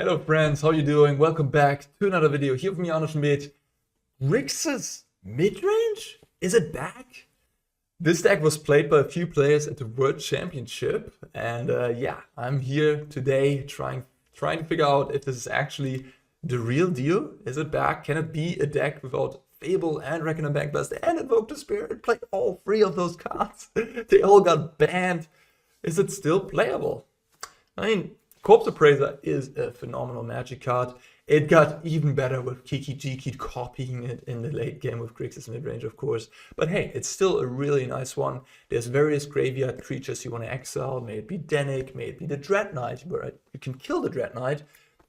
Hello friends, how you doing? Welcome back to another video here with me, Arnold Schmidt. Grixis Midrange? Is it back? This deck was played by a few players at the World Championship, and yeah, I'm here today trying to figure out if this is actually the real deal. Is it back? Can it be a deck without Fable and Reckoner Bankbuster and Invoke the Spirit? It played all three of those cards. They all got banned. Is it still playable? I mean, Corpse Appraiser is a phenomenal magic card. It got even better with Kiki Jiki copying it in the late game with Grixis Midrange, of course. But hey, it's still a really nice one. There's various graveyard creatures you want to exile. May it be Denic, may it be the Dread Knight, where you can kill the Dread Knight.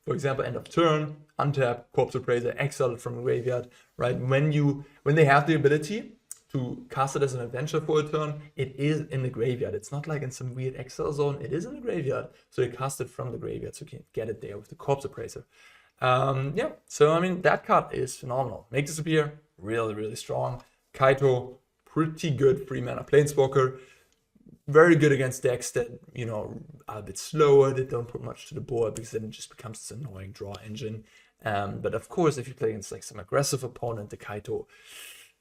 For example, end of turn, untap, Corpse Appraiser, exile it from the graveyard. Right? When they have the ability to cast it as an adventure for a turn, it is in the graveyard. It's not like in some weird exile zone. It is in the graveyard. So you cast it from the graveyard, so you can get it there with the Corpse Appraiser. Yeah, so I mean, that card is phenomenal. Make disappear, really, really strong. Kaito, pretty good 3-mana Planeswalker. Very good against decks that, you know, are a bit slower, that don't put much to the board, because then it just becomes this annoying draw engine. But of course, if you play against like some aggressive opponent, the Kaito,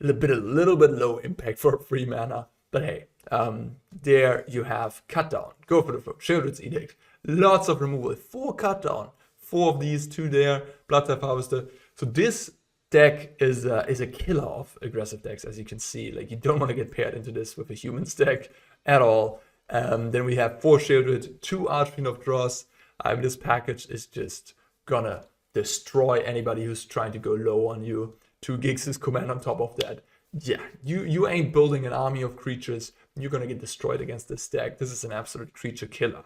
a little bit low impact for 3 mana. But hey, there you have cut down. Go for the throw. Sheoldred's Edict. Lots of removal. 4 cut down. 4 of these, 2 there. Bloodtithe Harvester. So this deck is a killer of aggressive decks, as you can see. Like, you don't want to get paired into this with a humans deck at all. Then we have 4 Sheoldred, 2 Archfiend of Dross. This package is just gonna destroy anybody who's trying to go low on you. 2 Grixis command on top of that. Yeah, you ain't building an army of creatures. You're gonna get destroyed against this deck. This is an absolute creature killer.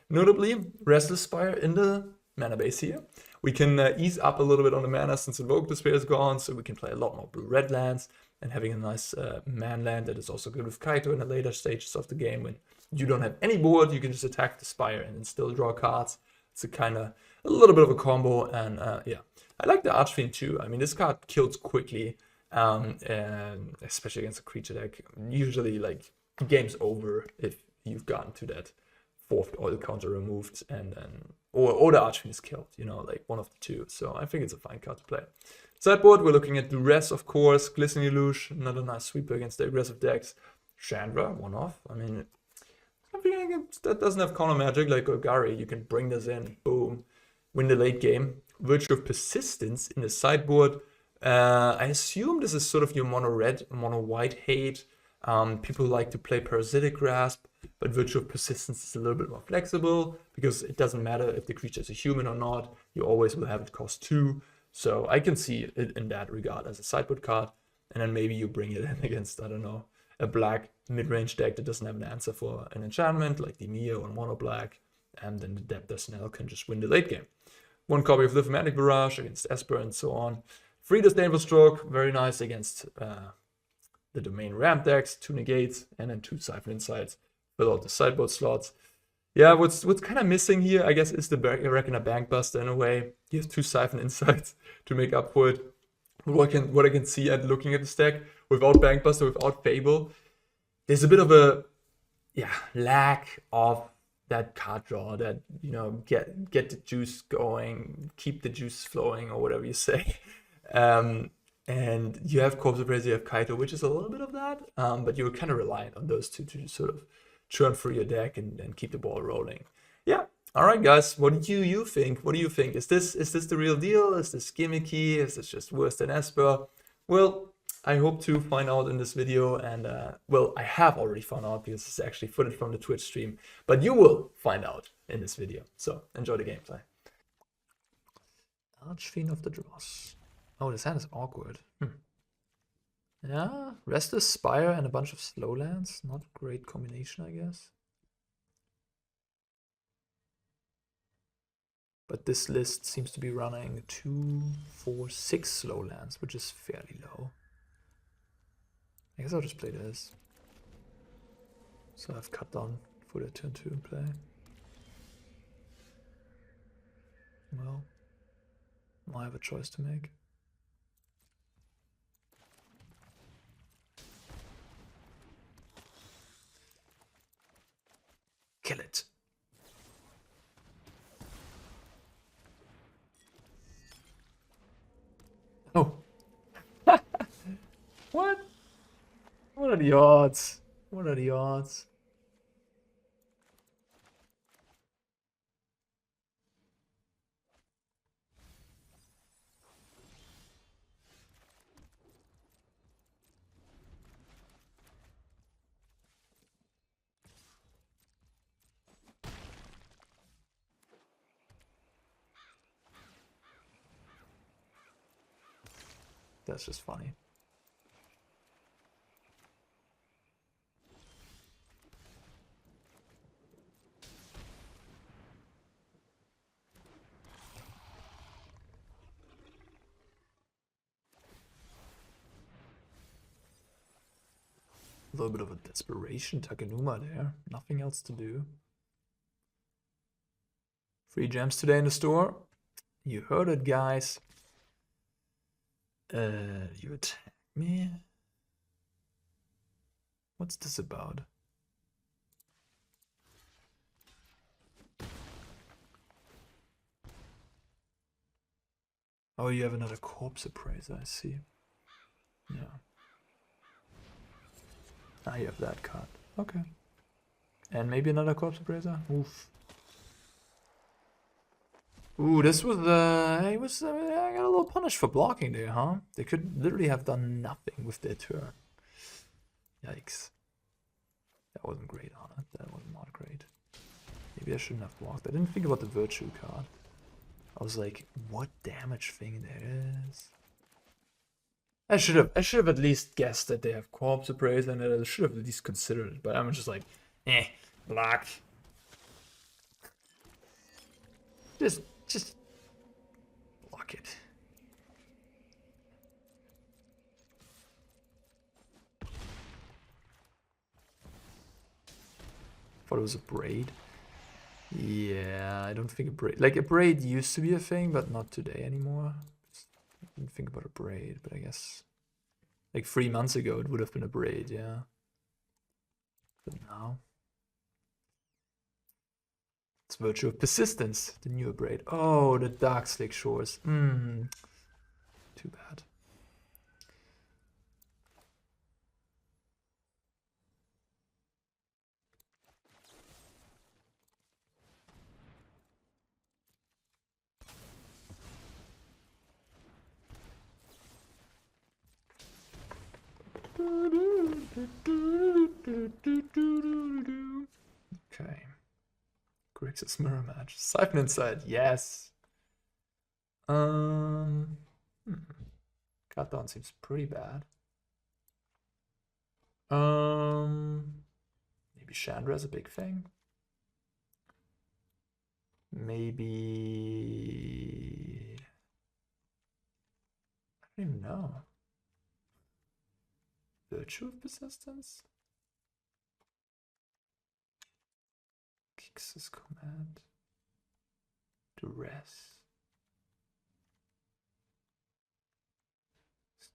Notably, Restless Spire in the mana base here. We can ease up a little bit on the mana since Invoke the Spirit is gone, so we can play a lot more blue-red lands, and having a nice man land that is also good with Kaito in the later stages of the game. When you don't have any board, you can just attack the Spire and then still draw cards. It's a little bit of a combo, and yeah. I like the Archfiend too. I mean, this card kills quickly, and especially against a creature deck. Usually, like, game's over if you've gotten to that 4th oil counter removed, and then or the Archfiend is killed. You know, like one of the two. So I think it's a fine card to play. Sideboard, we're looking at Duress, of course. Glistening Deluge, another nice sweeper against the aggressive decks. Chandra, one off. I mean, something that doesn't have counter magic like Golgari. You can bring this in, boom, win the late game. Virtue of Persistence in the sideboard. I assume this is sort of your mono-red, mono-white hate. People like to play Parasitic Grasp, but Virtue of Persistence is a little bit more flexible, because it doesn't matter if the creature is a human or not. You always will have it cost 2. So I can see it in that regard as a sideboard card. And then maybe you bring it in against, I don't know, a black mid-range deck that doesn't have an answer for an enchantment, like the Mire or mono black. And then the Depth Snell can just win the late game. 1 copy of Lithomantic Barrage against Esper and so on. 3 Disdainful Stroke, very nice against the domain ramp decks. 2 Negates, and then 2 Siphon Insights. Fill out the sideboard slots. Yeah, what's kind of missing here, I guess, is the Reckoner Bankbuster in a way. You have 2 Siphon Insights to make up for it. What I can see at looking at this deck, without Bankbuster, without Fable, there's a bit of a lack of that card draw, that, you know, get the juice going, keep the juice flowing, or whatever you say. And you have Corpse Appraiser, you have Kaito, which is a little bit of that, but you're kind of reliant on those two to sort of churn through your deck and keep the ball rolling. Yeah. All right, guys. What do you think? What do you think? Is this the real deal? Is this gimmicky? Is this just worse than Esper? Well, I hope to find out in this video, and well, I have already found out, because it's actually footage from the Twitch stream, but you will find out in this video. So enjoy the gameplay. Archfiend of the Dross. Oh, this hand is awkward. Yeah, Restless Spire and a bunch of slow lands. Not a great combination, I guess. But this list seems to be running 2, 4, 6 slow lands, which is fairly low. I guess I'll just play this. So I've cut down for the turn 2 play. Well, I have a choice to make. Kill it. are the odds? What are the odds? That's just funny. A little bit of a desperation Takenuma there. Nothing else to do. Free gems today in the store. You heard it, guys. You attack me? What's this about? Oh, you have another Corpse Appraiser, I see. Yeah. Ah, you have that card. Okay. And maybe another Corpse Appraiser? Oof. Ooh, this was, I got a little punished for blocking there, huh? They could literally have done nothing with their turn. Yikes. That wasn't great, Anna. That was not great. Maybe I shouldn't have blocked. I didn't think about the Virtue card. I was like, what damage thing there is? I should have at least guessed that they have Corpse Appraiser, and I should have at least considered it, but I'm just like, block. Just block it. Thought it was a braid. Yeah, I don't think a braid. Like, a braid used to be a thing, but not today anymore. I didn't think about a braid, but I guess like 3 months ago it would have been a braid, yeah. But now it's Virtue of Persistence, the newer braid. Oh, the Darkslick Shores. Too bad. Okay. Grixis mirror match. Siphon Insight, yes. Cut down seems pretty bad. Maybe Chandra is a big thing. Maybe I don't even know. Virtue of Persistence? Grixis command. Duress.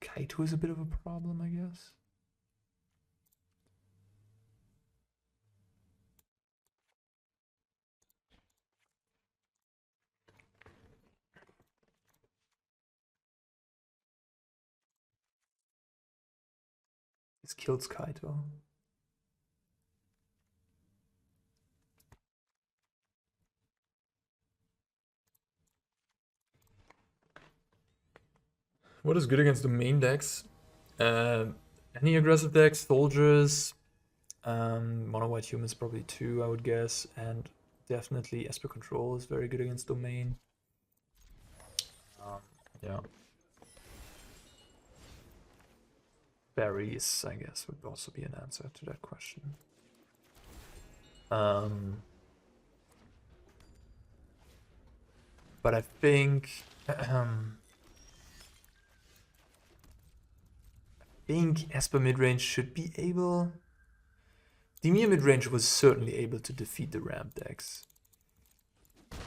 Kaito is a bit of a problem, I guess. This kills Kaito. What is good against the main decks? Any aggressive decks, soldiers, mono white humans probably too, I would guess, and definitely Esper Control is very good against domain. Yeah. Berries, I guess, would also be an answer to that question. But I think Esper midrange should be able. Dimir midrange was certainly able to defeat the ramp decks.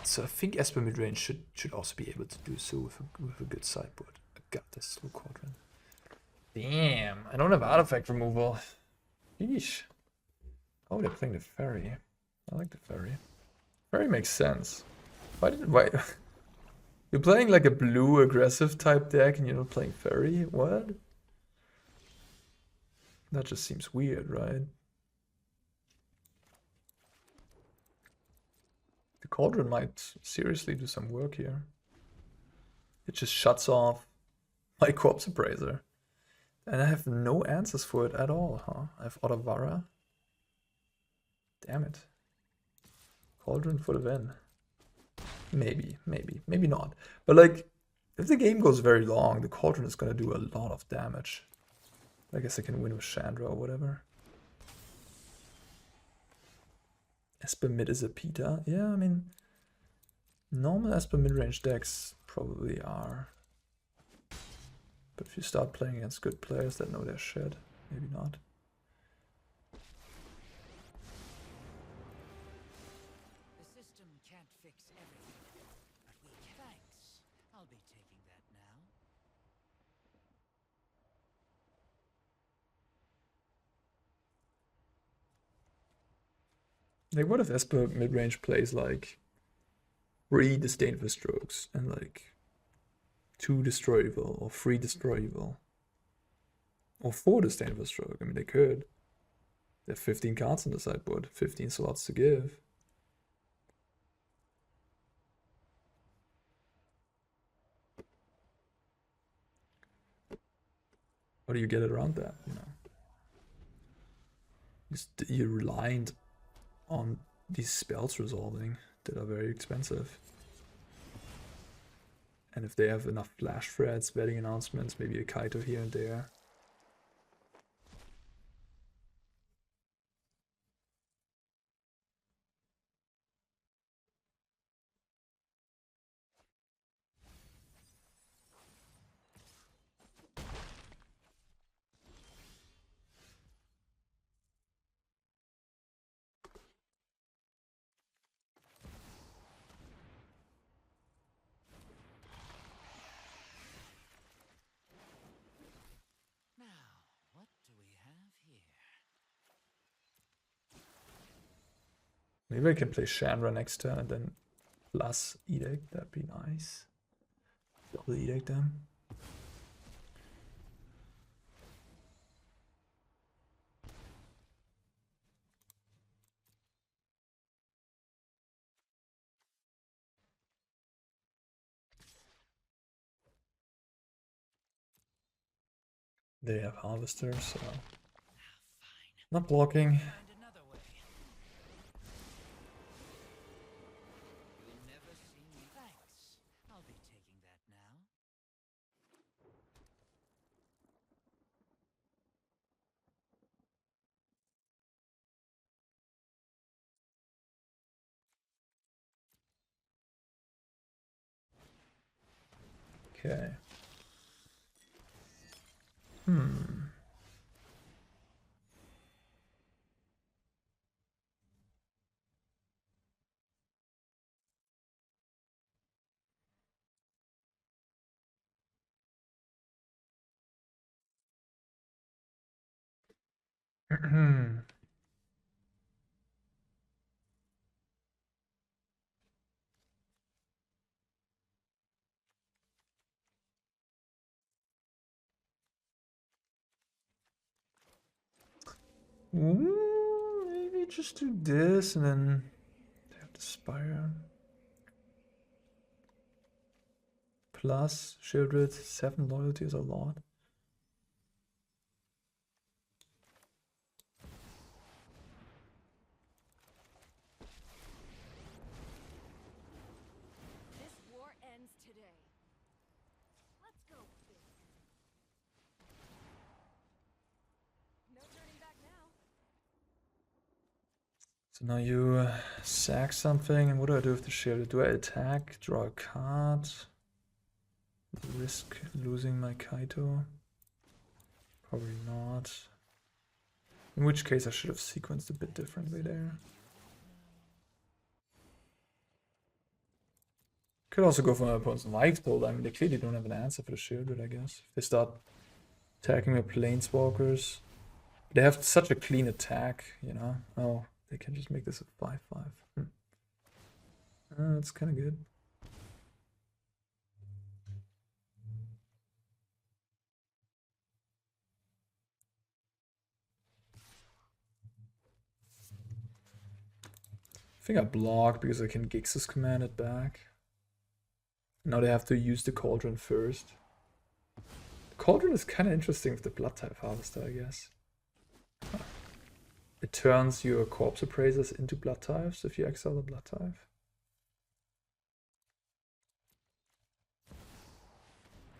So I think Esper midrange should also be able to do so with a good sideboard. I got this slow quadrant. Damn, I don't have artifact removal. Yeesh. Oh, they're playing the ferry. I like the ferry. Ferry makes sense. Why? You're playing like a blue aggressive type deck and you're not playing ferry? What? That just seems weird, right? The Cauldron might seriously do some work here. It just shuts off my Corpse Appraiser. And I have no answers for it at all, huh? I have Otawara. Damn it. Cauldron for the win. Maybe not. But like, if the game goes very long, the Cauldron is gonna do a lot of damage. I guess I can win with Chandra or whatever. Esper mid is a Peta. Yeah, I mean, normal Esper mid-range decks probably are. But if you start playing against good players that know their shit, maybe not. The system can't fix everything, but we can. Thanks. I'll be taking that now. Like, what if Esper mid-range plays like 3 Disdainful Strokes and like 2 Destroy Evil or 3 Destroy Evil or 4 Disdainful Stroke? I mean, they could. They have 15 cards on the sideboard, 15 slots to give. How do you get around that, you know? You're reliant on these spells resolving that are very expensive. And if they have enough flash threads, wedding announcements, maybe a Kaito here and there. Maybe I can play Chandra next turn and then plus Edict. That'd be nice. Double Edict them. They have Harvester, so not blocking. Okay. Maybe just do this and then have the Spire. Plus Sheoldred, 7 loyalty is a lot. This war ends today. Let's go big. No turning back now. So now you sack something, and what do I do with the Sheoldred? Do I attack, draw a card, risk losing my Kaito? Probably not. In which case I should have sequenced a bit differently there. Could also go for my opponent's life total. I mean, they clearly don't have an answer for the Sheoldred, I guess. If they start attacking my planeswalkers, they have such a clean attack, you know. Oh, they can just make this a 5/5. That's kind of good. think I block because I can Grixis command it back. Now they have to use the Cauldron first. The Cauldron is kind of interesting with the Bloodtithe Harvester, I guess. Huh. It turns your Corpse Appraisers into Bloodtithes if you exile the Bloodtithe.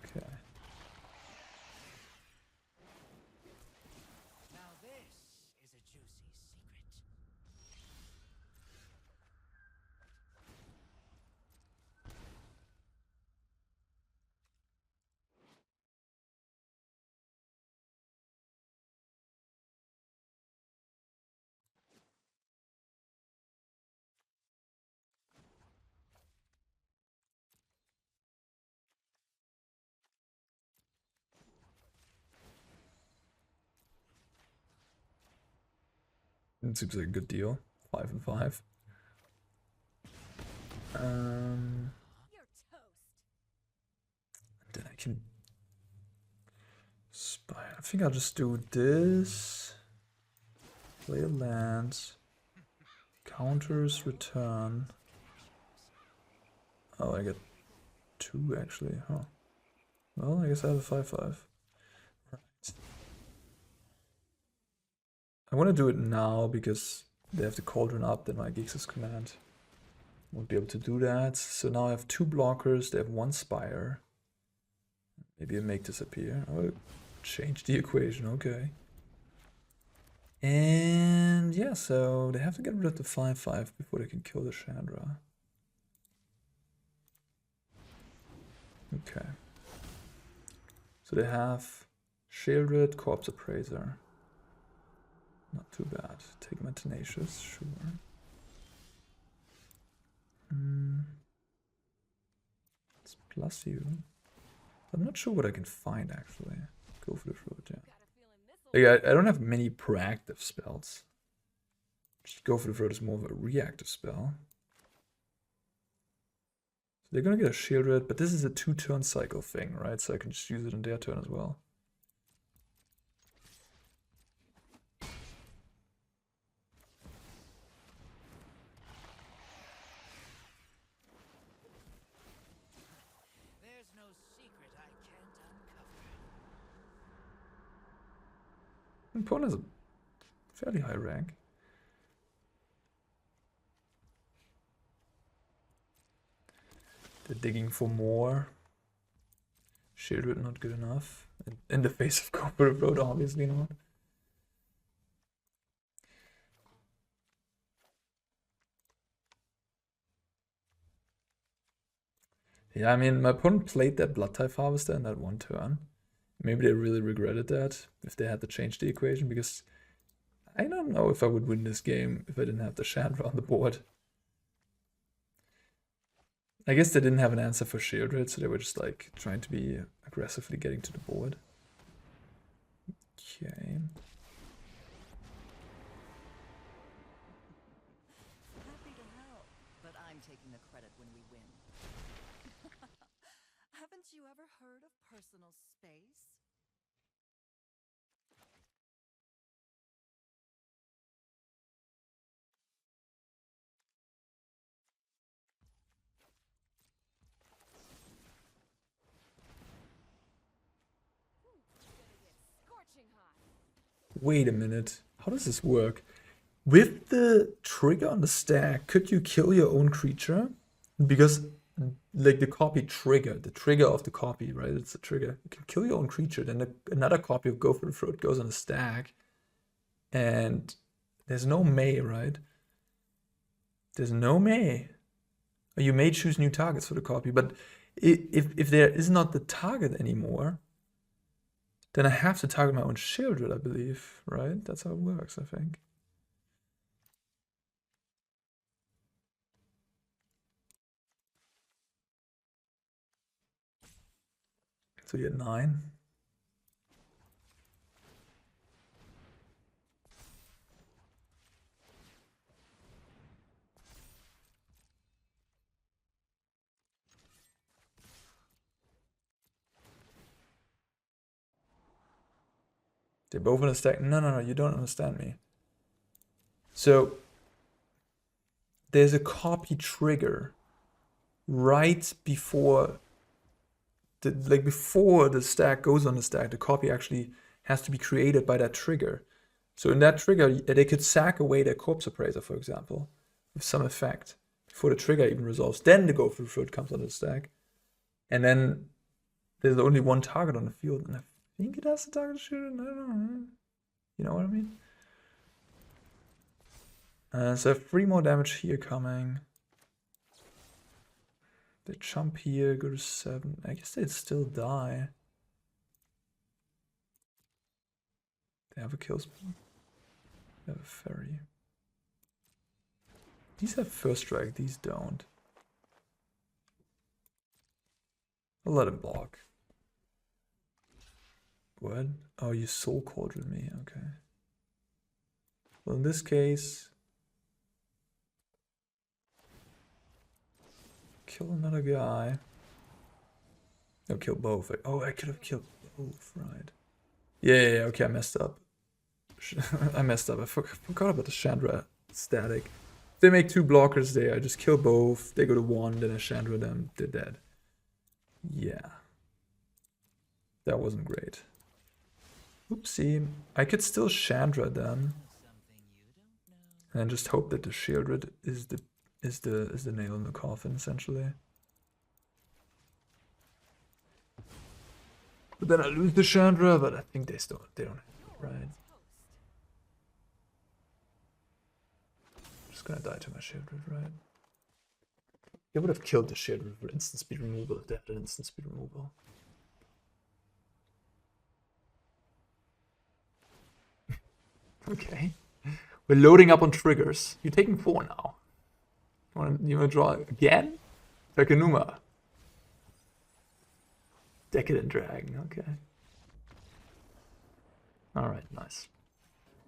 Okay. Now this is a juicy secret. It seems like a good deal. 5 and 5. You're toast. Then I can Spire. I think I'll just do this. Play a land. Counters, return. Oh, I get 2 actually. Huh. Well, I guess I have a 5/5. Right. I want to do it now because they have the Cauldron up, then my Grixis command won't be able to do that. So now I have 2 blockers, they have 1 Spire. Maybe I make this appear. Oh, change the equation, okay. And yeah, so they have to get rid of the 5/5 before they can kill the Chandra. Okay. So they have Sheoldred, Corpse Appraiser. Not too bad. Take my Tenacious, sure. Let's plus you. I'm not sure what I can find actually. Go for the throat, yeah. Got a feeling this'll Like, I don't have many proactive spells. Just go for the throat is more of a reactive spell. So they're gonna get a Sheoldred, but this is a 2-turn cycle thing, right? So I can just use it on their turn as well. There's no secret I can't uncover. Opponent has a fairly high rank. They're digging for more. Sheoldred not good enough. In the face of Corporate Road, obviously not. Yeah, I mean, my opponent played that Bloodtithe Harvester in that one turn. Maybe they really regretted that if they had to change the equation, because I don't know if I would win this game if I didn't have the Chandra on the board. I guess they didn't have an answer for Sheoldred, so they were just like trying to be aggressively getting to the board. Okay. Happy to help, but I'm taking the credit when we win. Haven't you ever heard of personal space? gonna get scorching hot. Wait a minute. How does this work? With the trigger on the stack, could you kill your own creature? Because like the copy trigger, the trigger of the copy, right? It's a trigger. You can kill your own creature, then another copy of Go for the Throat goes on the stack. And there's no May, right? There's no May. You may choose new targets for the copy, but if there is not the target anymore, then I have to target my own Sheoldred, I believe, right? That's how it works, I think. So you get 9. They're both in a stack. No, you don't understand me. So there's a copy trigger right before before the stack goes on the stack. The copy actually has to be created by that trigger. So in that trigger, they could sack away their Corpse Appraiser, for example, with some effect before the trigger even resolves. Then the Go Through Fruit comes on the stack, and then there's only one target on the field, and I think it has a target shooter. I don't know. You know what I mean? So I have 3 more damage here coming. They jump here, go to 7. I guess they'd still die. They have a kill spell. They have a ferry. These have first strike, these don't. I'll let him block. What? Oh, you soul cauldron me, okay. Well, in this case, kill another guy. No, kill both. Oh, I could have killed both, right? Yeah, okay, I messed up. I messed up. I forgot about the Chandra static. If they make 2 blockers there, I just kill both. They go to 1, then I Chandra them. They're dead. Yeah. That wasn't great. Oopsie. I could still Chandra them. And then just hope that the Sheoldred is the nail in the coffin, essentially. But then I lose the Chandra, but I think they don't have it, right? Just gonna die to my Sheoldred, right? It would have killed the Sheoldred for instant speed removal if they had an instant speed removal. Okay. We're loading up on triggers. You're taking 4 now. You wanna draw again? Takenuma. Decadent Dragon, okay. Alright, nice.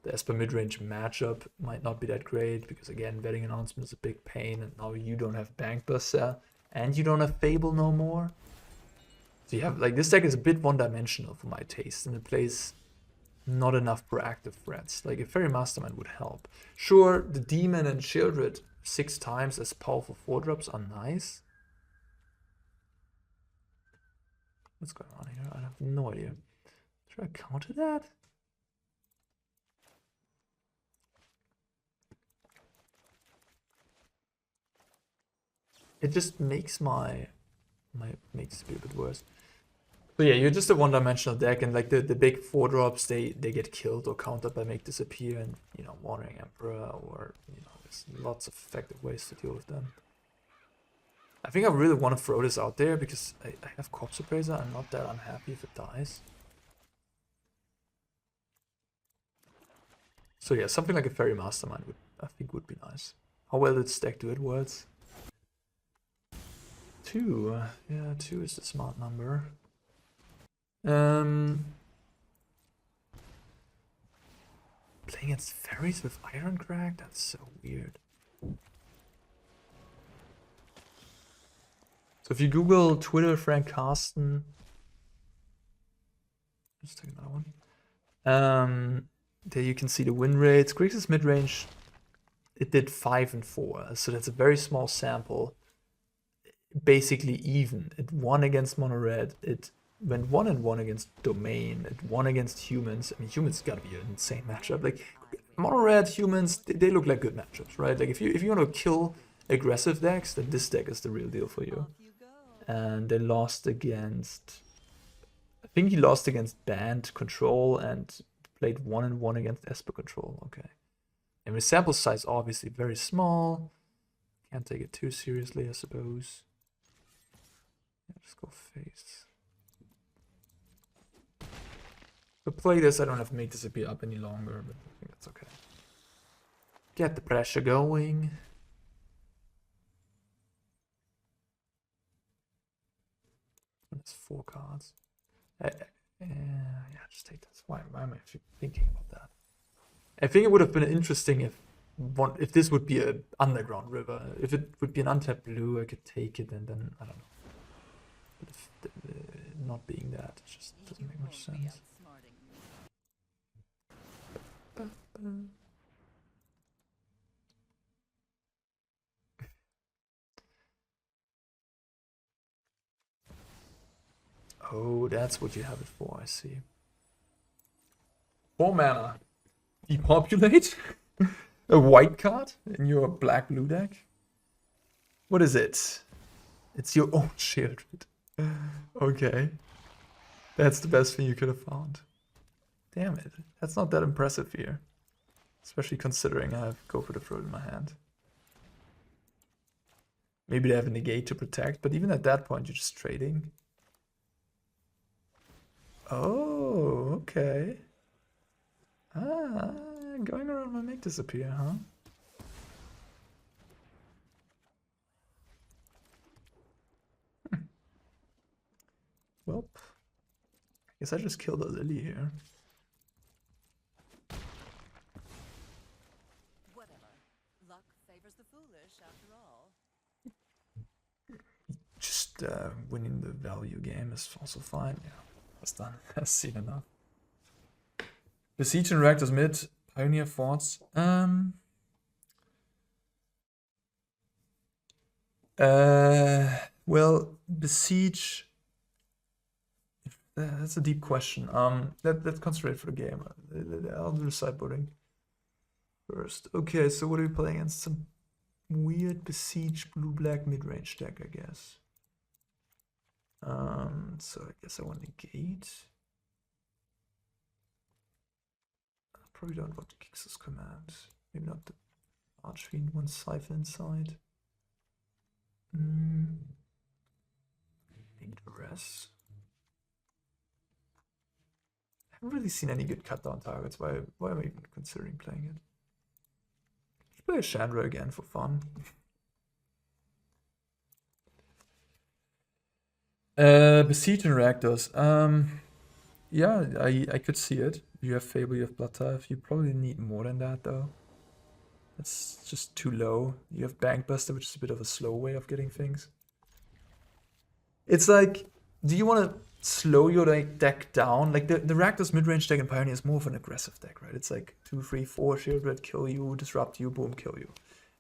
The Esper midrange matchup might not be that great because again, Vetting Announcement is a big pain, and now you don't have Bank Buster and you don't have Fable no more. So you have, like, this deck is a bit one-dimensional for my taste, and it plays not enough proactive threats. Like, a Fairy Mastermind would help. Sure, the Demon and Sheoldred 6 times as powerful 4-drops are nice. What's going on here? I have no idea. Should I counter that? It just makes makes it a bit worse. So yeah, you're just a one-dimensional deck, and like the big 4-drops, they get killed or countered by Make Disappear, and you know, Wandering Emperor, or you know, there's lots of effective ways to deal with them. I think I really want to throw this out there because I have Corpse Appraiser. I'm not that unhappy if it dies. So yeah, something like a Fairy Mastermind I think would be nice. How well did stack do it words? 2. Yeah, 2 is the smart number. Playing against fairies with Ironcrag? That's so weird. So if you Google Twitter Frank Carsten, let's take another one. There you can see the win rates. Grixis midrange, it did 5 and 4, so that's a very small sample. Basically even. It won against Mono Red. It went 1 and 1 against Domain. It won against humans. I mean, humans gotta be an insane matchup. Like Mono Red, humans, they look like good matchups, right? Like if you want to kill aggressive decks, then this deck is the real deal for you. And they lost against, I think he lost against Band Control and played 1 and 1 against Esper Control. Okay. And the sample size obviously very small. Can't take it too seriously, I suppose. Yeah, just go face. To play this, I don't have to make Disappear up any longer, but I think that's okay. Get the pressure going. That's 4 cards. Yeah, just take this. Why am I thinking about that? I think it would have been interesting if this would be an underground river. If it would be an untapped blue, I could take it, and then I don't know. But if not being that, it just doesn't make much sense. Oh, that's what you have it for, I see. 4 mana. Depopulate? A white card in your black-blue deck? What is it? It's your own Sheoldred. Okay. That's the best thing you could have found. Damn it. That's not that impressive here. Especially considering I have Go for the Throat in my hand. Maybe they have a negate to protect, but even at that point, you're just trading. Oh, okay. Ah, going around my make disappear, huh? Well, I guess I just killed a Lily here. Whatever. Luck favors the foolish, after all. Just winning the value game is also fine. Yeah, that's done. That's seen enough. Besiege and Reactors mid. Pioneer Forts. Well, Besiege. That's a deep question. Let's concentrate for the game. I'll do the sideboarding first. Okay, so what are we playing against? Some weird Besiege blue-black mid-range deck, I guess. So I guess I want Negate. I probably don't want Grixis command. Maybe not the Archfiend one, Siphon Insight. Maybe Duress. I haven't really seen any good cut-down targets. Why am I even considering playing it? Let's play a Chandra again for fun. Besiege and Reactors. Yeah, I could see it. You have Fable, you have Bloodtithe. You probably need more than that, though. That's just too low. You have Bankbuster, which is a bit of a slow way of getting things. It's like, do you want to slow your deck down? Like the Reactors mid-range deck in Pioneer is more of an aggressive deck, right? It's like 2, 3, 4 Sheoldred, kill you, disrupt you, boom, kill you.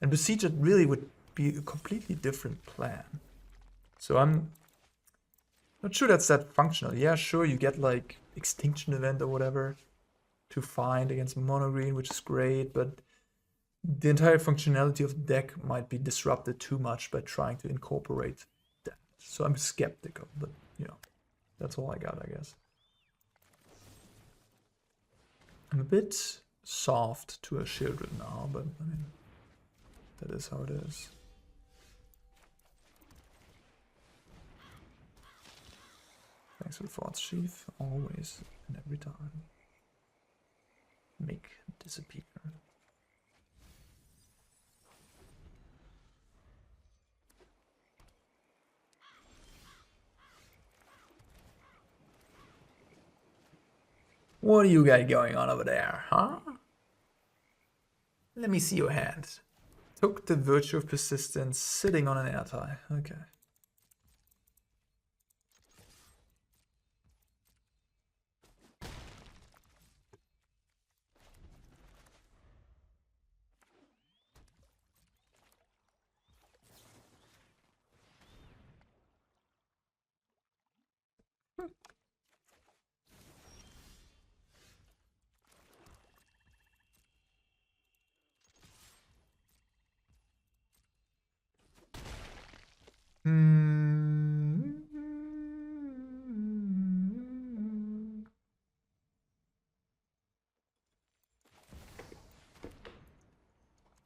And Besiege it really would be a completely different plan. So I'm not sure that's that functional. Yeah, sure, you get like Extinction Event or whatever to find against mono green, which is great, but the entire functionality of the deck might be disrupted too much by trying to incorporate that. So I'm skeptical, but you know, that's all I got, I guess. I'm a bit soft to a Sheoldred now, but I mean, that is how it is. Thanks for the Forts Sheath, always and every time. Make disappear. What do you got going on over there, huh? Let me see your hand. Took the Virtue of Persistence, sitting on an airtie. Okay.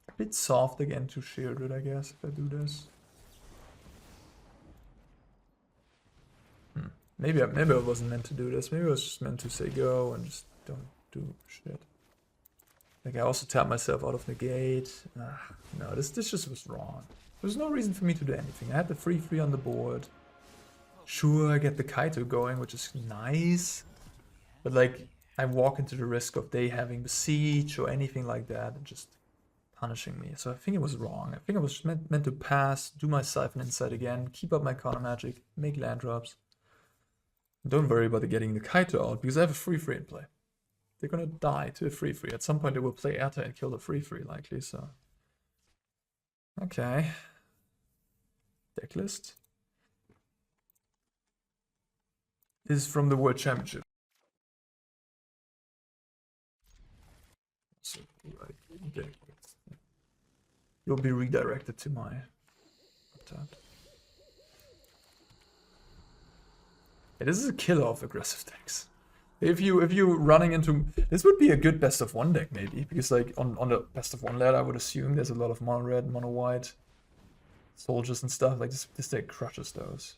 A bit soft again to Sheoldred, I guess, if I do this. Maybe I wasn't meant to do this. Maybe I was just meant to say go and just don't do shit. Like I also tapped myself out of Negate. No, this just was wrong. There's no reason for me to do anything. I had the 3/3 on the board. Sure, I get the Kaito going, which is nice. But like, I walk into the risk of they having Besiege or anything like that and just punishing me. So I think it was wrong. I think I was meant to pass, do my Siphon Insight again, keep up my counter magic, make land drops. Don't worry about getting the Kaito out, because I have a 3/3 in play. They're gonna die to a 3/3. At some point they will play Airtie and kill the 3/3 likely, so. Okay. Decklist. is from the World Championship. So, right, okay. You'll be redirected to my tab. Yeah, this is a killer of aggressive decks. If you running into this would be a good best of one deck maybe, because like on the best of one ladder I would assume there's a lot of mono red, mono white soldiers and stuff. Like this deck crushes those.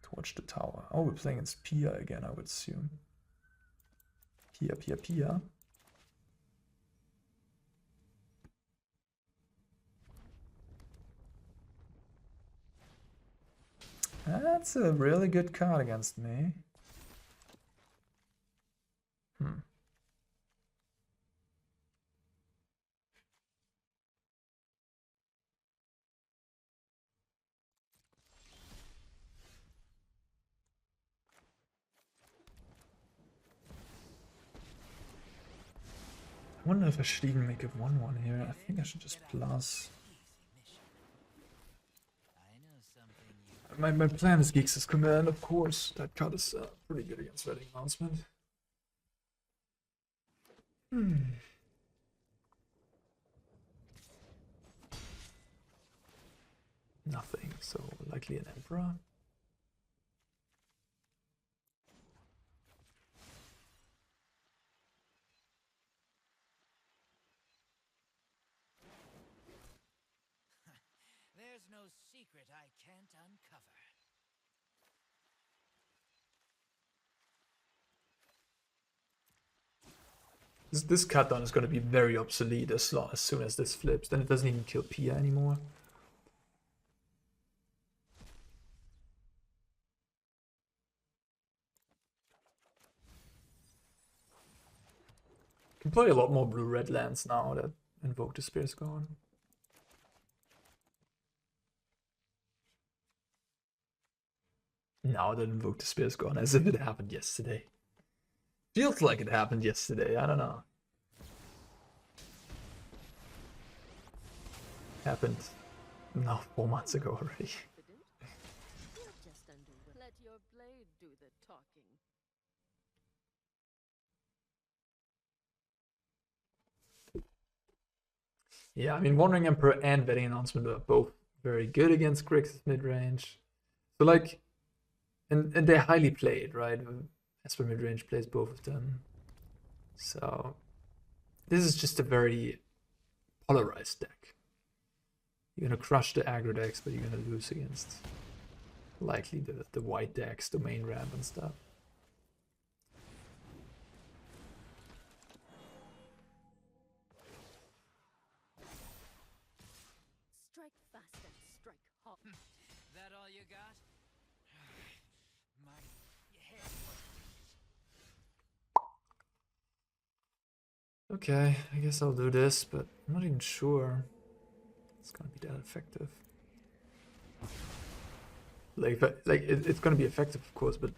Torch the tower. Oh, we're playing against Pia again, I would assume. Pia. That's a really good card against me. I wonder if I should even make a 1/1 here. I think I should just plus. My plan is Grixis Command, of course. That card is pretty good against Wedding Announcement. Nothing, so likely an Emperor. There's no secret I can't uncover. This cut down is going to be very obsolete as soon as this flips. Then it doesn't even kill Pia anymore. Can play a lot more blue-red lands now that Invoke the Spear's gone. Now that Invoke the Spear's gone, as if it happened yesterday. Feels like it happened yesterday, I don't know. Happened now 4 months ago already. Let your blade do the talking. Yeah, I mean, Wandering Emperor and Wedding Announcement are both very good against Grixis midrange. So like, and they're highly played, right? Esper midrange plays both of them. So this is just a very polarized deck. You're gonna crush the aggro decks, but you're gonna lose against likely the white decks, domain ramp and stuff. Strike fast and strike hard. That all you got? My head. Okay, I guess I'll do this, but I'm not even sure it's gonna be that effective. It's gonna be effective, of course, but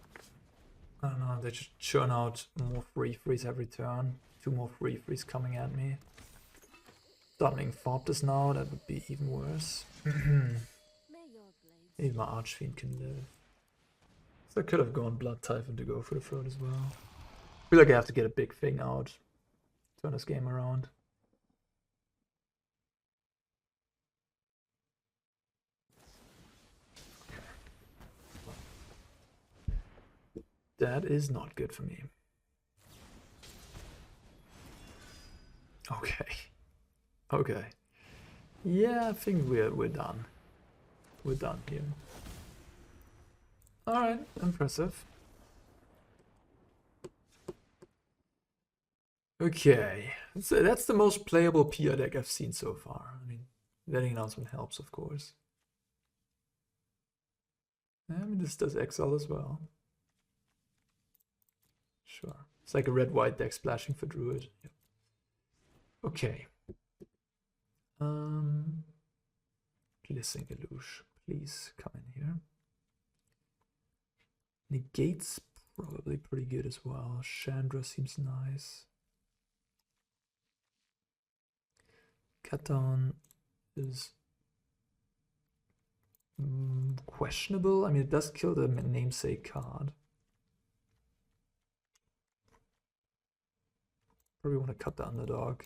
I don't know. They just churn out more free freeze every turn. 2 more free freeze coming at me. Doubling Fortress now, that would be even worse. May your blades Maybe my Archfiend can live. So I could have gone Bloodtithe to go for the throat as well. I feel like I have to get a big thing out. Turn this game around. That is not good for me. Okay. Okay. Yeah, I think we're done. We're done here. Alright, impressive. Okay. So that's the most playable Pia deck I've seen so far. I mean, Wedding Announcement helps, of course. I mean, this does exile as well. Sure. It's like a red-white deck splashing for Druid. Yep. Okay. Glistening Deluge, please come in here. Negate's probably pretty good as well. Chandra seems nice. Cut down is Questionable. I mean, it does kill the namesake card. Probably want to cut the underdog.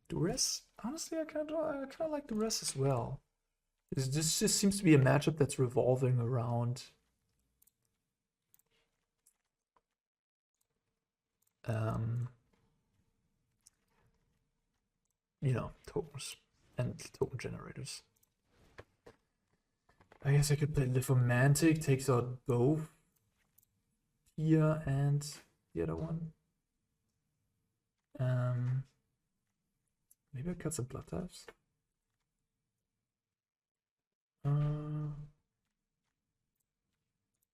Duress? Honestly, I kind of like Duress as well. This just seems to be a matchup that's revolving around you know, tokens and token generators. I guess I could play Lithomantic, takes out both here and the other one. Maybe I cut some blood types.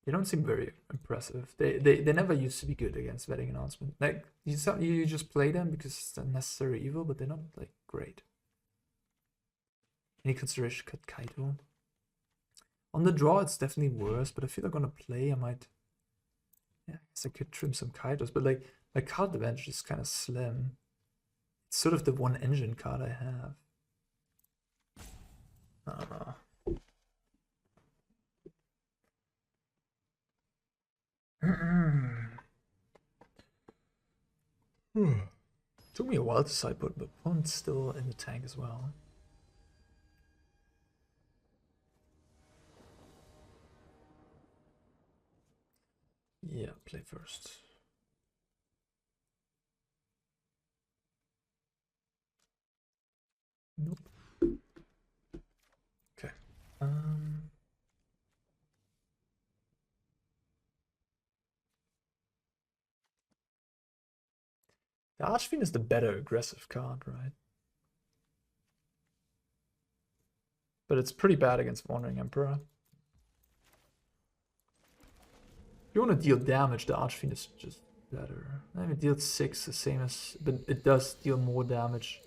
They don't seem very impressive. They never used to be good against Wedding Announcement. Like you just play them because it's a necessary evil, but they're not like great. Any consideration cut Kaito? On the draw, it's definitely worse, but I feel like I'm gonna play. I might. Yeah, I guess I could trim some Kaitos, but like my card advantage is kind of slim. It's sort of the one engine card I have. I don't know. Took me a while to sideboard, but one's still in the tank as well. Yeah, play first. Nope. Okay. The Archfiend is the better aggressive card, right? But it's pretty bad against Wandering Emperor. If you want to deal damage, the Archfiend is just better. I mean, it deals 6, the same as, but it does deal more damage.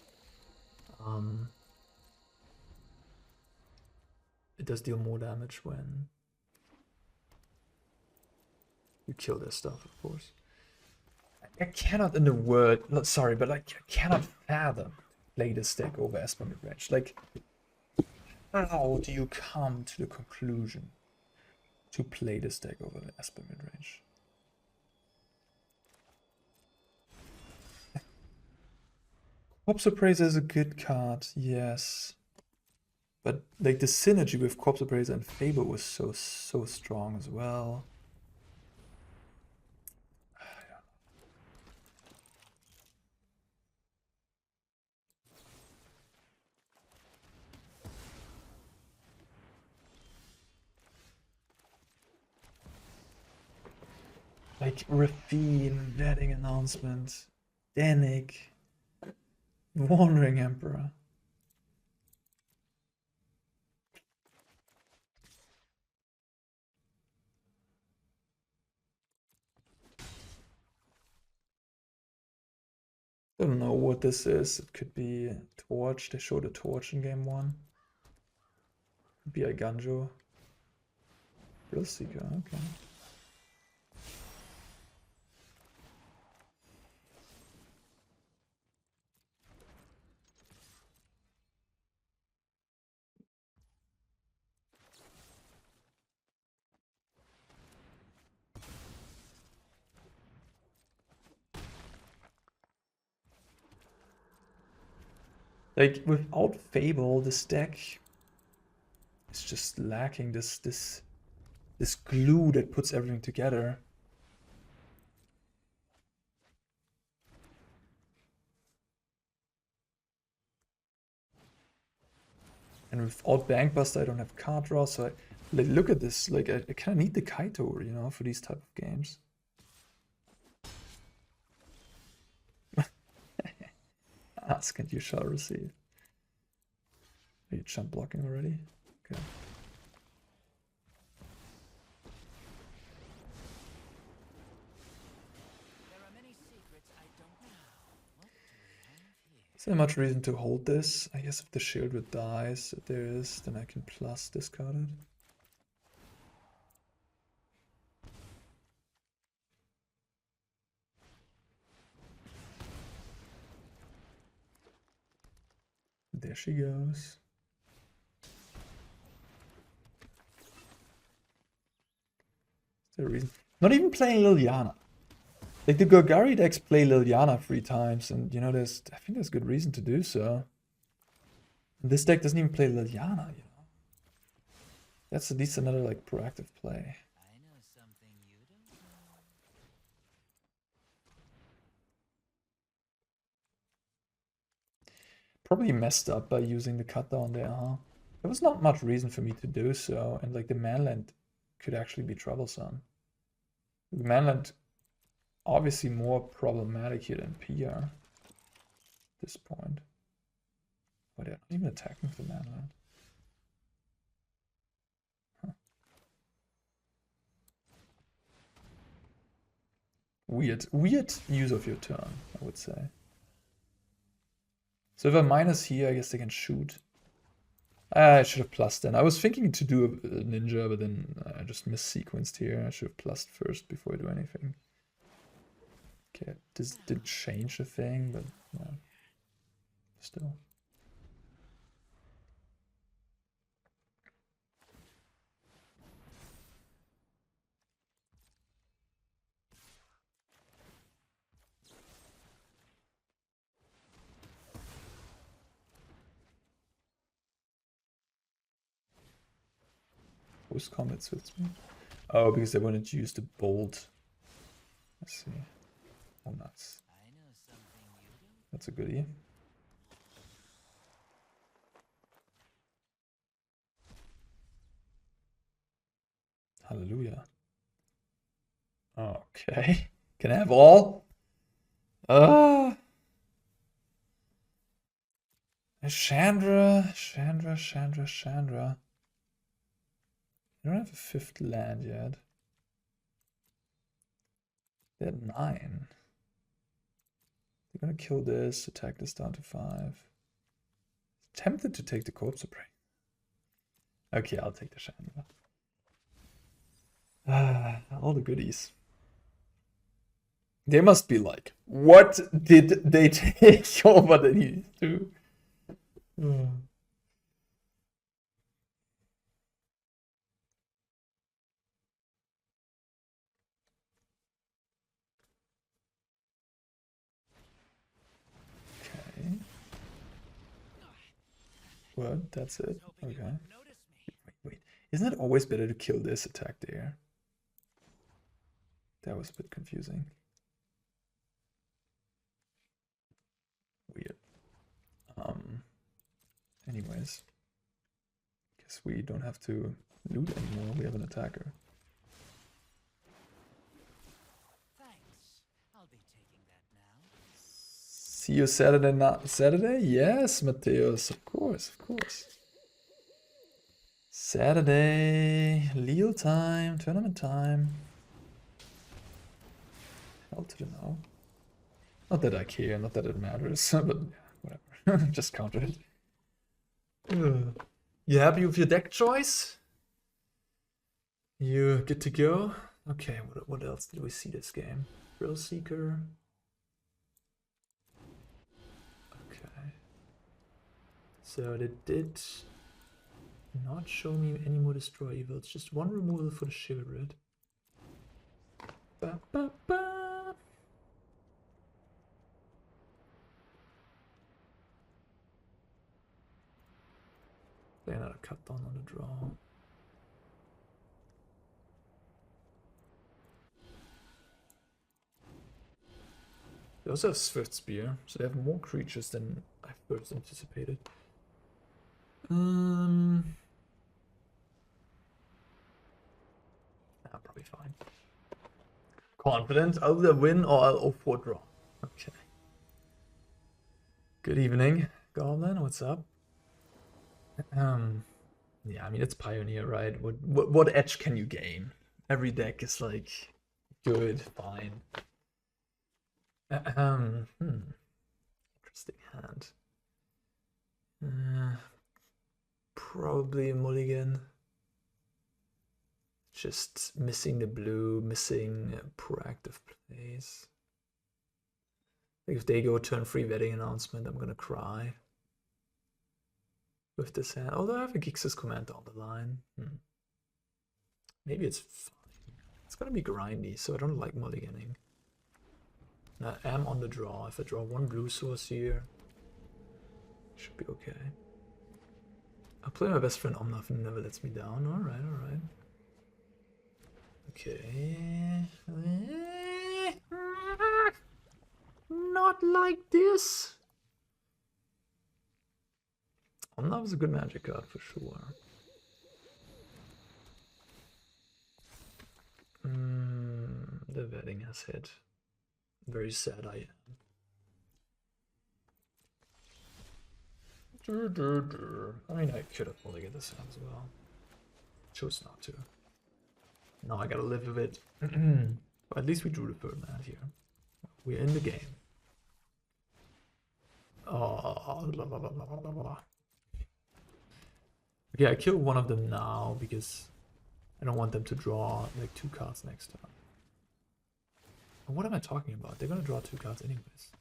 It does deal more damage when you kill their stuff, of course. I cannot in the word, sorry, but like I cannot fathom play this deck over Esper Midrange. Like, how do you come to the conclusion to play this deck over Esper Midrange? Corpse Appraiser is a good card, yes. But like the synergy with Corpse Appraiser and Fable was so strong as well. Like Rafine, Wedding Announcement, Danik, Wandering Emperor. I don't know what this is. It could be Torch. They showed a Torch in game 1. Could be a Ganjo. Real Seeker, okay. Like without Fable, this deck is just lacking this glue that puts everything together. And without Bankbuster, I don't have card draw, so like, look at this. Like I kind of need the Kaito, you know, for these type of games. Ask and you shall receive. Are you jump blocking already? Okay. There are many secrets I don't know. What do we have here? Is there much reason to hold this? I guess if the Sheoldred dies, if there is, then I can plus discard it. There she goes. there a reason? Not even playing Liliana. Like the Golgari decks play Liliana 3 times, and you know, I think there's good reason to do so. And this deck doesn't even play Liliana, you know. That's at least another like proactive play. I know something you don't know. Probably messed up by using the cut down there, huh? There was not much reason for me to do so, and like the manland could actually be troublesome. The manland obviously more problematic here than PR at this point. But they're not even attacking the manland. Huh. Weird use of your turn, I would say. So if I minus here, I guess they can shoot. I should have plussed then. I was thinking to do a ninja, but then I just missequenced here. I should have plussed first before I do anything. Okay, this didn't change the thing, but yeah, still. Post combat suits me. Oh, because they wanted to use the bolt. Let's see. Oh, nuts. I know something you don't. That's a goodie. Hallelujah. Okay. Can I have all? Chandra. I don't have a 5th land yet. They're at 9. They're gonna kill this, attack this down to 5. Tempted to take the Corpse Appraiser. Okay, I'll take the Chandra. All the goodies. They must be like, what did they take over the these two? Okay. What? That's it? Hoping you Okay. wouldn't notice me. Wait. Isn't it always better to kill this attack there? That was a bit confusing. Weird. Anyways. Guess we don't have to loot anymore. We have an attacker. Thanks. I'll be taking that now. See you Saturday night. Saturday? Yes, Mateos. Of course, of course. Saturday. Leal time. Tournament time. Hell to the no. Not that I care, not that it matters, but yeah, whatever. Just counter it. You happy with your deck choice? You good to go? Okay, what else did we see this game? Thrill Seeker. Okay. So they did not show me any more Destroy Evil. It's just one removal for the Sheoldred. Ba, ba, ba. Play another cut down on the draw. They also have Swift Spear, so they have more creatures than I first anticipated. Probably fine. Confident, I'll either win or I'll 0-4 draw. Okay. Good evening, Goblin. What's up? Yeah, I mean it's Pioneer, right? What edge can you gain? Every deck is like good, fine. Interesting hand. Probably a mulligan. Just missing the blue, missing proactive plays. Like if they go turn 3 wedding announcement, I'm gonna cry. With this hand. Although I have a Grixis command down the line. Maybe it's fine. Let's gonna be grindy, so I don't like mulliganing. And I am on the draw. If I draw one blue source here, should be okay. I'll play my best friend Omnath and never lets me down. Alright, alright. Okay. Not like this. Omnath is a good magic card for sure. The vetting has hit. Very sad I am. I mean, I could have probably get this out as well. Chose not to. Now I gotta live with it. But at least we drew the third land here. We're in the game. Oh, blah, blah, blah, blah, blah, blah. Okay, I kill one of them now because I don't want them to draw like 2 cards next time. What am I talking about? They're gonna draw 2 cards anyways.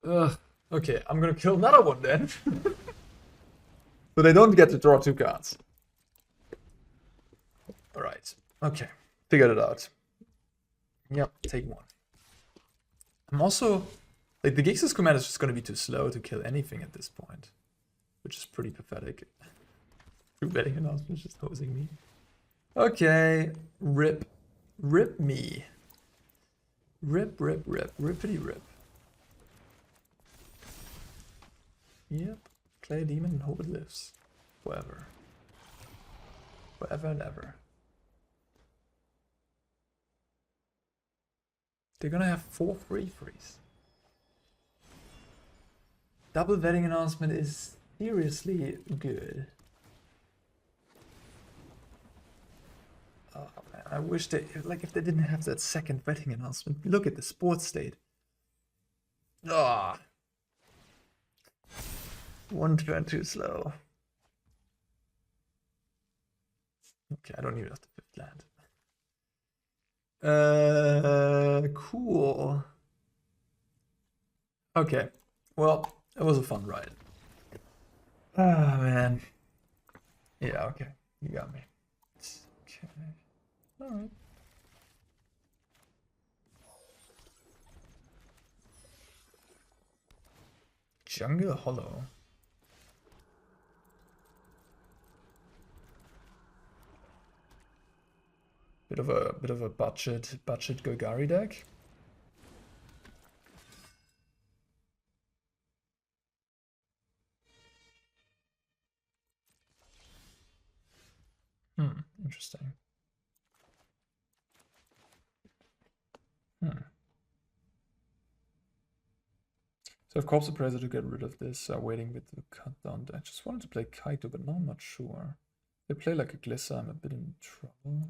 Ugh. Okay, I'm gonna kill another one then. So they don't get to draw 2 cards. Alright. Okay. Figured it out. Yep, take 1. I'm also... Like, the Grixis command is just gonna be too slow to kill anything at this point. Which is pretty pathetic. True betting announcement is just hosing me. Okay. Rip. Rip me. Rip, rip, rip. Rippity rip. Yep. Play a demon and hope it lives. Forever. Forever and ever. They're gonna have 4 free frees. Double vetting announcement is seriously good. Oh man, I wish they, like, if they didn't have that second vetting announcement. Look at the sports state. Ah. 1 turn too slow. Okay, I don't even have the 5th land. Cool. Okay, well, it was a fun ride. Ah, man. Yeah, okay, you got me. Okay, alright. Jungle Hollow. Bit of a budget Golgari deck. Interesting. So I have Corpse Appraiser to get rid of this, waiting with the cut down. I just wanted to play Kaito, but now I'm not sure. If they play like a Glissa, I'm a bit in trouble.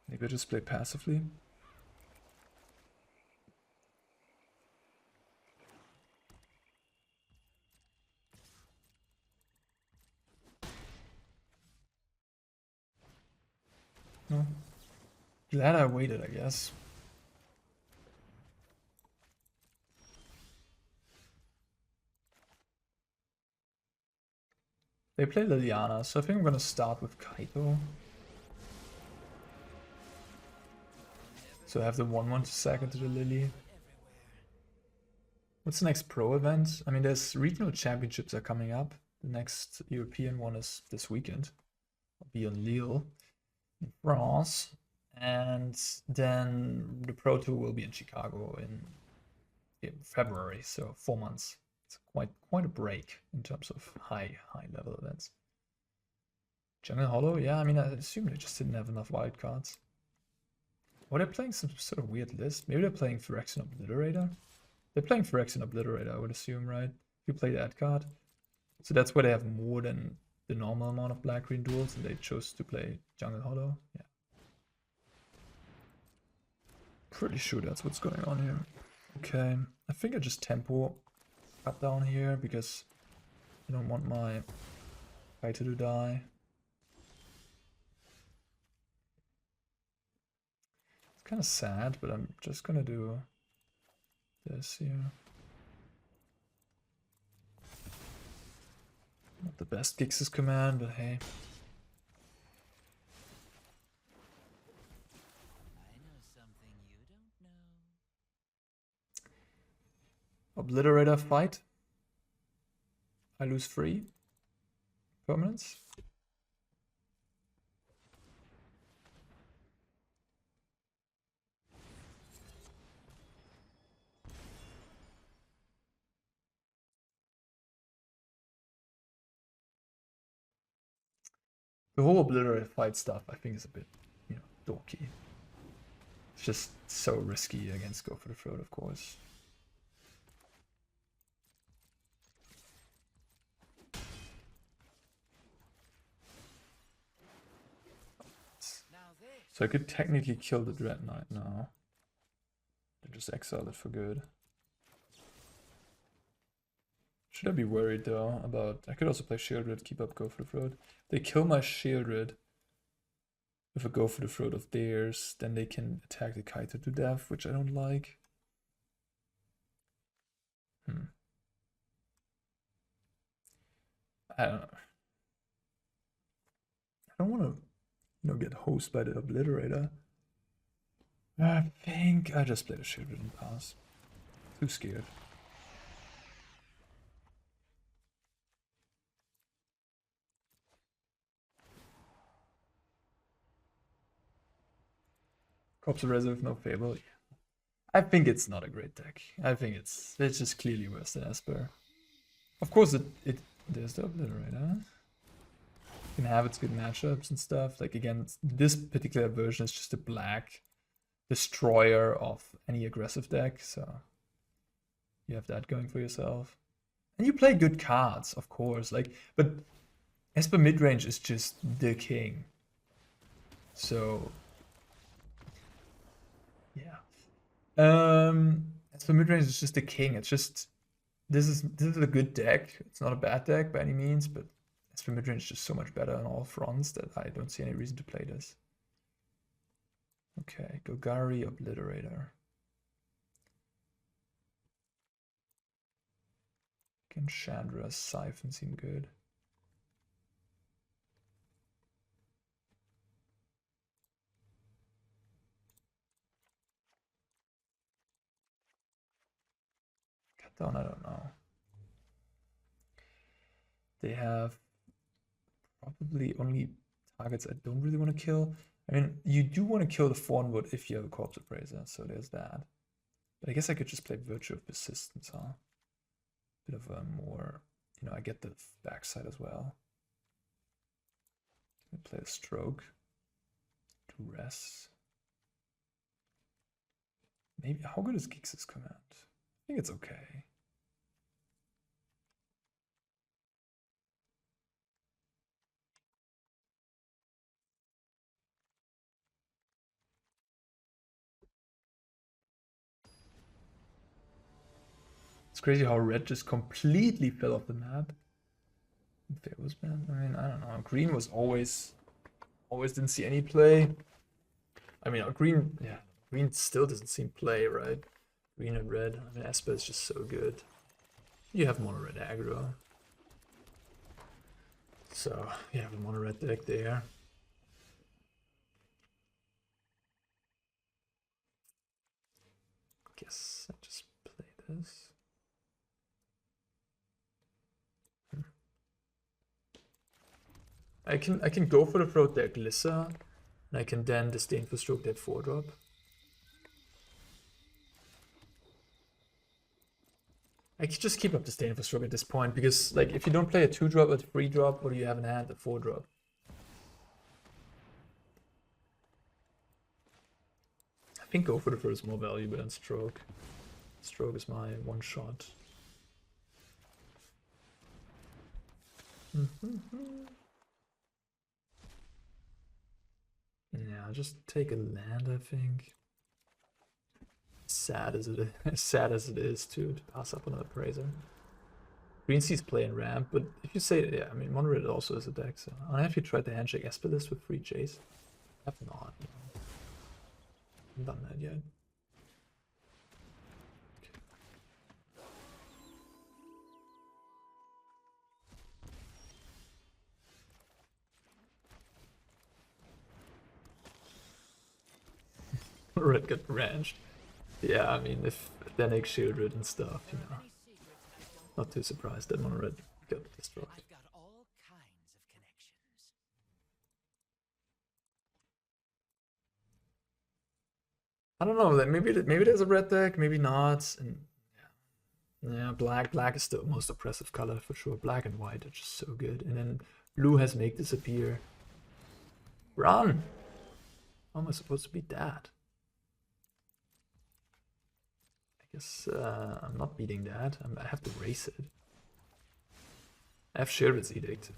Maybe I just play passively. No. Glad I waited, I guess. They play Liliana, so I think I'm gonna start with Kaito. So I have the 1/1 to sack into the Lily. What's the next pro event? I mean, there's regional championships are coming up. The next European one is this weekend. I'll be on Lille, in France. And then the Pro Tour will be in Chicago in February, so 4 months. It's quite a break in terms of high level events. Jungle Hollow, yeah, I mean, I assume they just didn't have enough wildcards. Or they're playing some sort of weird list. Maybe they're playing Phyrexian Obliterator. They're playing Phyrexian Obliterator, I would assume, right? If you play that card. So that's why they have more than the normal amount of black-green duels, and they chose to play Jungle Hollow. Yeah. Pretty sure that's what's going on here. Okay, I think I just tempo cut down here because I don't want my Kaito to die. It's kind of sad, but I'm just gonna do this here. best Grixis command, but hey. I know something you don't know. Obliterator fight. I lose 3 permanents. The whole obliterator fight stuff, I think, is a bit, you know, dorky. It's just so risky against Go for the Throat, of course. Now this. So I could technically kill the Dread Knight now. And just exile it for good. Should I be worried though about... I could also play Sheoldred, keep up Go for the Throat. If they kill my Sheoldred with a Go for the Throat of theirs, then they can attack the Kaito to death, which I don't like. I don't know. I don't want to, you know, get hosed by the Obliterator. I think I just played a Sheoldred and pass. Too scared. Corpse Appraiser with no Fable. I think it's not a great deck. I think it's just clearly worse than Esper. Of course, there's the Obliterator. You can have its good matchups and stuff. Like again, this particular version is just a black destroyer of any aggressive deck, so you have that going for yourself. And you play good cards, of course. Like, but Esper midrange is just the king. So yeah. Esper midrange is just the king. It's just this is a good deck. It's not a bad deck by any means, but Esper midrange is just so much better on all fronts that I don't see any reason to play this. Okay, Golgari Obliterator. Can Chandra, Siphon seem good? Cut down, I don't know. They have probably only targets I don't really want to kill. I mean, you do want to kill the Thornwood if you have a Corpse Appraiser, so there's that. But I guess I could just play Virtue of Persistence, huh? Bit of a more, you know, I get the backside as well. Play a Stroke. Duress. Maybe, how good is Grixis command? I think it's okay. It's crazy how red just completely fell off the map. Fair was bad. I mean, I don't know. Green was always didn't see any play. I mean, green, yeah, green still doesn't see play, right? Green and red. I mean, Esper is just so good. You have mono red aggro, so you have a mono red deck there. Guess I just play this. I can go for the throat there, Glissa, and I can then Disdainful Stroke that 4-drop. I could just keep up Disdainful Stroke at this point, because like if you don't play a 2-drop, a 3-drop, what do you have in hand? A 4-drop. I think go for the throat is more valuable than Stroke. Stroke is my one shot. Yeah, I'll just take a land, I think. Sad as it is to pass up another Appraiser. Green Sea's playing ramp, but if you say, yeah, I mean, Mono Red also is a deck, so I have you tried the Handshake Esper list with 3 Jace? I have not. No. I haven't done that yet. Red got ranched. Yeah, I mean, if they make Sheoldred and stuff, you know. Many secrets I don't Not too surprised that Mono Red got destroyed. I've got all kinds of connections. I don't know, maybe there's a red deck, maybe not. And yeah, black is the most oppressive color for sure. Black and white are just so good. And then blue has make disappear. Run! How am I supposed to beat that? I guess I'm not beating that. I have to race it. I have Sheoldred's Edict.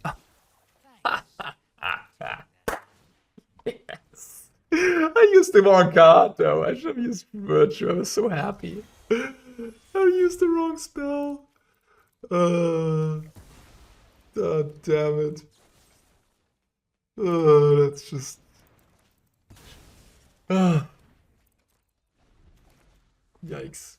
Yes. I used the wrong card though. I should have used Virtue. I was so happy. I used the wrong spell. God damn it. That's just. Yikes.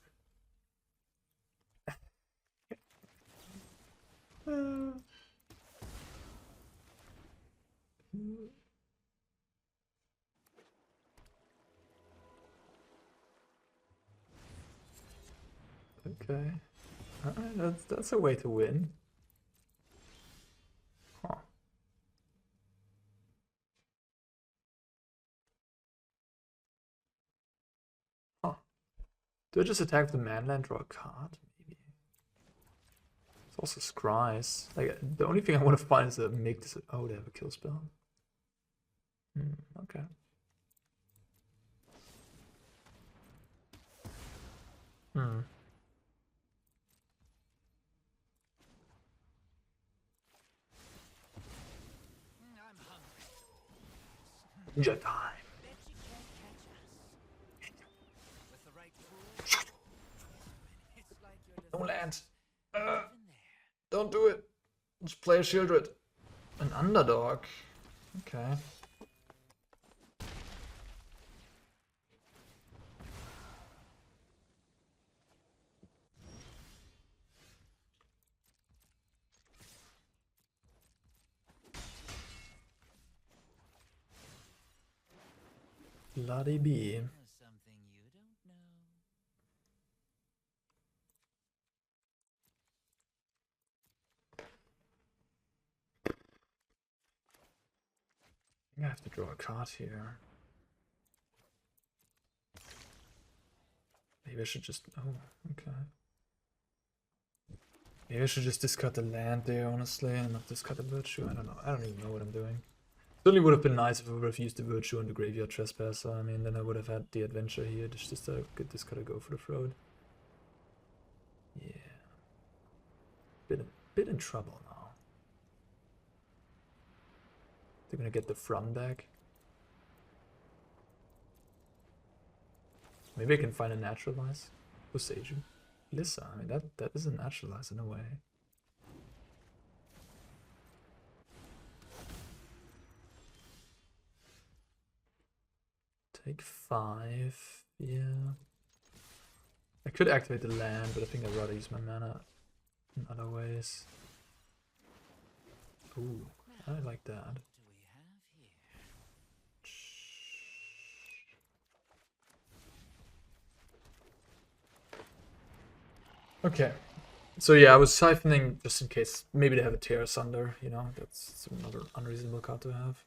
Okay. Alright, that's a way to win. Huh. Huh. Do I just attack the manland, draw a card? Maybe. It's also scries. Like, the only thing I want to find is to make this. Oh, they have a kill spell. Okay. I'm hungry. Ninja time. Bet you can't catch us. With the right tools, it's like you're Don't land. living there. Don't do it. Just play a Sheoldred. An underdog. Okay. Bloody bee. Something you don't know. I have to draw a card here. Maybe I should just. Oh, okay. Maybe I should just discard the land there, honestly, and not discard the virtue. I don't know. I don't even know what I'm doing. Certainly would have been nice if I would have used the virtue on the graveyard trespasser. I mean, then I would have had the adventure here. Just get this gotta go for the throat. Yeah. Bit in trouble now. They're gonna get the from back. Maybe I can find a naturalize. Osage. Lissa, I mean that is a naturalize in a way. Take 5, yeah. I could activate the land, but I think I'd rather use my mana in other ways. Ooh, I like that. What do we have here? Okay. So yeah, I was siphoning just in case maybe they have a tear asunder, you know, that's another unreasonable card to have.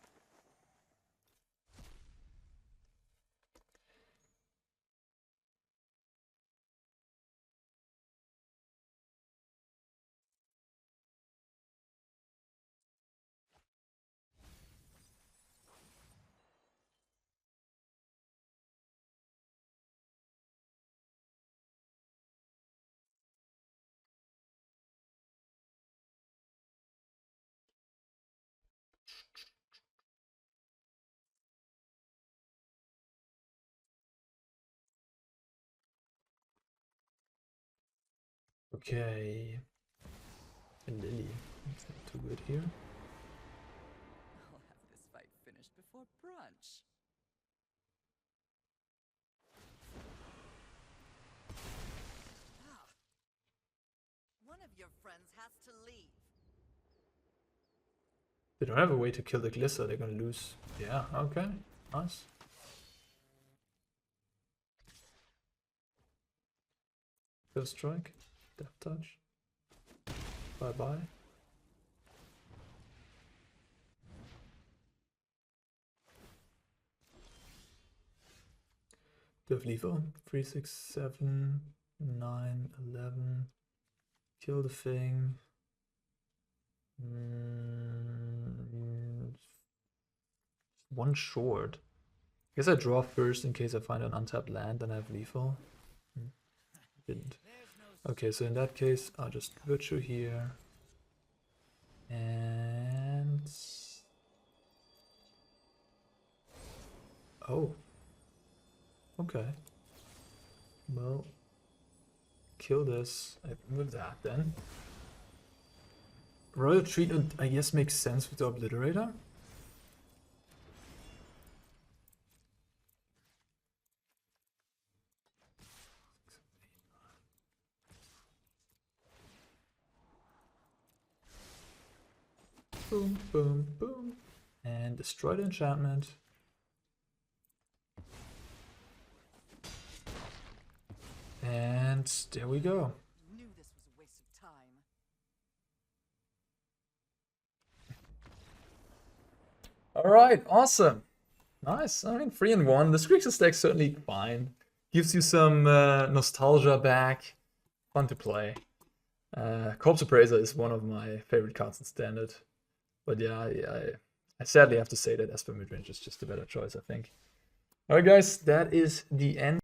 Okay. A Lily. That's not too good here. I'll have this fight finished before brunch. Ah. One of your friends has to leave. They don't have a way to kill the Glister, they're gonna lose. Yeah, okay. Nice. First strike. Death touch. Bye bye. Dev lethal. 3, 6, 7, 9, 11. Kill the thing. One short. I guess I draw first in case I find an untapped land and I have lethal. Didn't. Okay, so in that case, I'll just virtue here. And... oh. Okay. Well, kill this with that then. Royal Treatment, I guess, makes sense with the Obliterator. Boom, boom, boom. And destroy the enchantment. And there we go. Knew this was a waste of time. Alright, awesome. Nice. I mean, 3 and 1. The Grixis deck's certainly fine. Gives you some nostalgia back. Fun to play. Corpse Appraiser is one of my favorite cards in Standard. But yeah, I sadly have to say that Esper Midrange is just a better choice, I think. Alright guys, that is the end.